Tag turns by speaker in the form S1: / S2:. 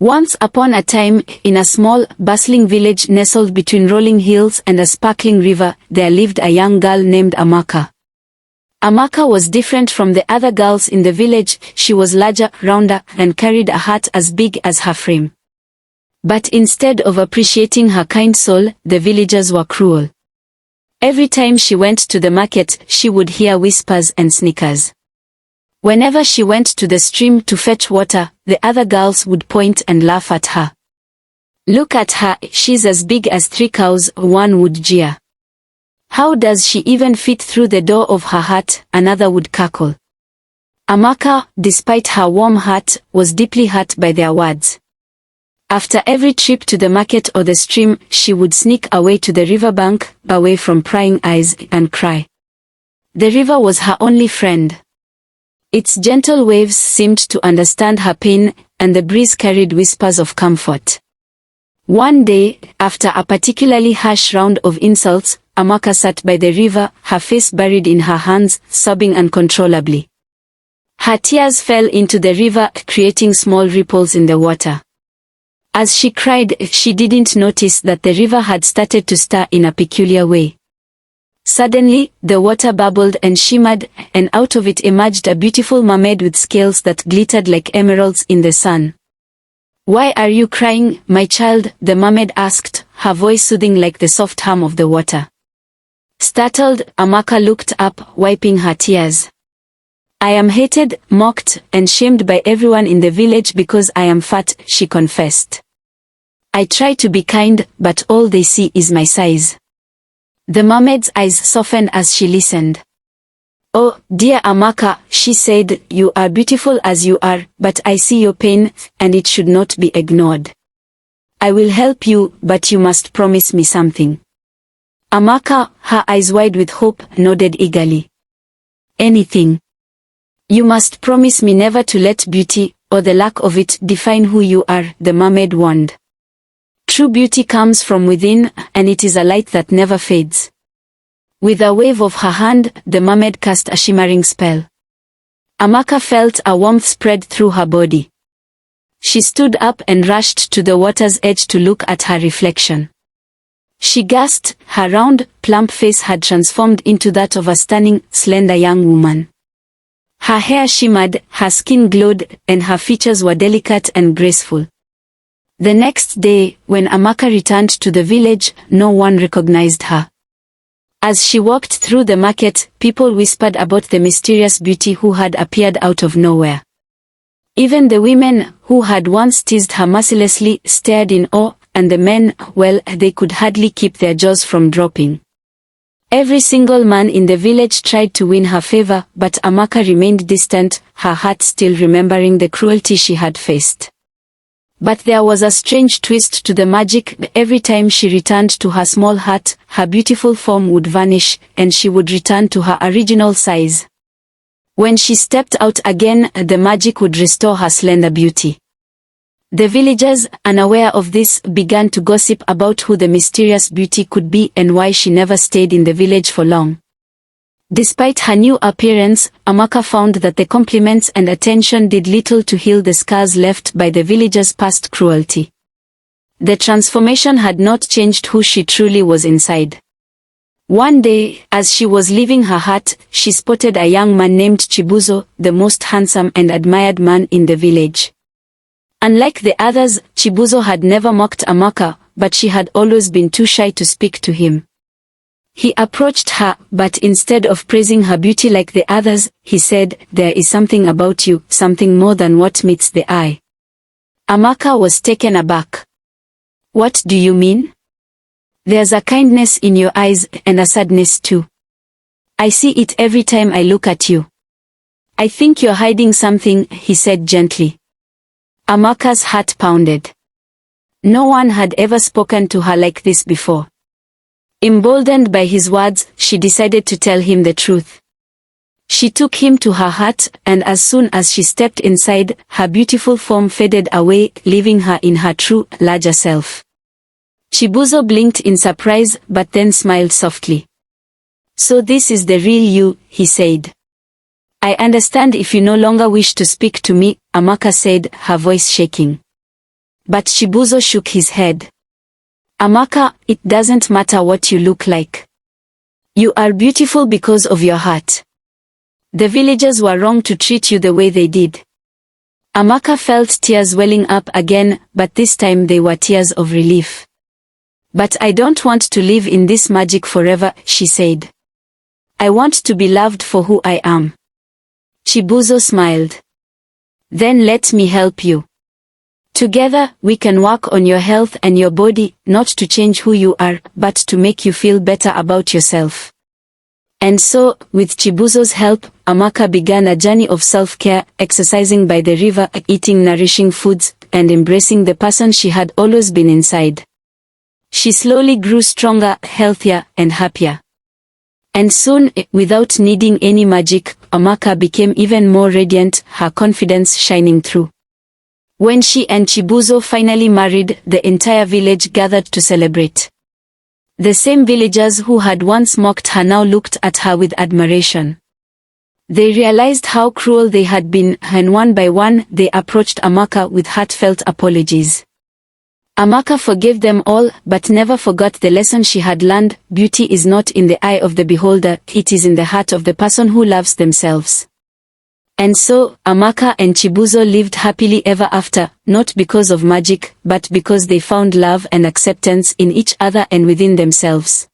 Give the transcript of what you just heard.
S1: Once upon a time, in a small, bustling village nestled between rolling hills and a sparkling river, there lived a young girl named Amaka. Amaka was different from the other girls in the village. She was larger, rounder, and carried a heart as big as her frame. But instead of appreciating her kind soul, the villagers were cruel. Every time she went to the market, she would hear whispers and snickers. Whenever she went to the stream to fetch water, the other girls would point and laugh at her. "Look at her, she's as big as 3 cows," one would jeer. "How does she even fit through the door of her hut?" another would cackle. Amaka, despite her warm heart, was deeply hurt by their words. After every trip to the market or the stream, she would sneak away to the riverbank, away from prying eyes, and cry. The river was her only friend. Its gentle waves seemed to understand her pain, and the breeze carried whispers of comfort. One day, after a particularly harsh round of insults, Amaka sat by the river, her face buried in her hands, sobbing uncontrollably. Her tears fell into the river, creating small ripples in the water. As she cried, she didn't notice that the river had started to stir in a peculiar way. Suddenly, the water bubbled and shimmered, and out of it emerged a beautiful mermaid with scales that glittered like emeralds in the sun. "Why are you crying, my child?" the mermaid asked, her voice soothing like the soft hum of the water. Startled, Amaka looked up, wiping her tears. "I am hated, mocked, and shamed by everyone in the village because I am fat," she confessed. "I try to be kind, but all they see is my size." The mermaid's eyes softened as she listened. "Oh, dear Amaka," she said, "you are beautiful as you are, but I see your pain, and it should not be ignored. I will help you, but you must promise me something." Amaka, her eyes wide with hope, nodded eagerly. "Anything. You must promise me never to let beauty, or the lack of it, define who you are," the mermaid warned. "True beauty comes from within, and it is a light that never fades." With a wave of her hand, the mermaid cast a shimmering spell. Amaka felt a warmth spread through her body. She stood up and rushed to the water's edge to look at her reflection. She gasped, her round, plump face had transformed into that of a stunning, slender young woman. Her hair shimmered, her skin glowed, and her features were delicate and graceful. The next day, when Amaka returned to the village, no one recognized her. As she walked through the market, people whispered about the mysterious beauty who had appeared out of nowhere. Even the women, who had once teased her mercilessly, stared in awe, and the men, well, they could hardly keep their jaws from dropping. Every single man in the village tried to win her favor, but Amaka remained distant, her heart still remembering the cruelty she had faced. But there was a strange twist to the magic. Every time she returned to her small hut, her beautiful form would vanish, and she would return to her original size. When she stepped out again, the magic would restore her slender beauty. The villagers, unaware of this, began to gossip about who the mysterious beauty could be and why she never stayed in the village for long. Despite her new appearance, Amaka found that the compliments and attention did little to heal the scars left by the villagers' past cruelty. The transformation had not changed who she truly was inside. One day, as she was leaving her hut, she spotted a young man named Chibuzo, the most handsome and admired man in the village. Unlike the others, Chibuzo had never mocked Amaka, but she had always been too shy to speak to him. He approached her, but instead of praising her beauty like the others, he said, "There is something about you, something more than what meets the eye." Amaka was taken aback. "What do you mean?" "There's a kindness in your eyes, and a sadness too. I see it every time I look at you." "I think you're hiding something," he said gently. Amaka's heart pounded. No one had ever spoken to her like this before. Emboldened by his words, she decided to tell him the truth. She took him to her hut, and as soon as she stepped inside, her beautiful form faded away, leaving her in her true, larger self. Chibuzo blinked in surprise, but then smiled softly. "So this is the real you," he said. "I understand if you no longer wish to speak to me," Amaka said, her voice shaking. But Chibuzo shook his head. Amaka, it doesn't matter what you look like. You are beautiful because of your heart. The villagers were wrong to treat you the way they did. Amaka felt tears welling up again, but this time they were tears of relief. But I don't want to live in this magic forever, she said. I want to be loved for who I am. Chibuzo smiled. Then let me help you. Together, we can work on your health and your body, not to change who you are, but to make you feel better about yourself. And so, with Chibuzo's help, Amaka began a journey of self-care, exercising by the river, eating nourishing foods, and embracing the person she had always been inside. She slowly grew stronger, healthier, and happier. And soon, without needing any magic, Amaka became even more radiant, her confidence shining through. When she and Chibuzo finally married, the entire village gathered to celebrate. The same villagers who had once mocked her now looked at her with admiration. They realized how cruel they had been, and one by one, they approached Amaka with heartfelt apologies. Amaka forgave them all, but never forgot the lesson she had learned: beauty is not in the eye of the beholder, it is in the heart of the person who loves themselves. And so, Amaka and Chibuzo lived happily ever after, not because of magic, but because they found love and acceptance in each other and within themselves.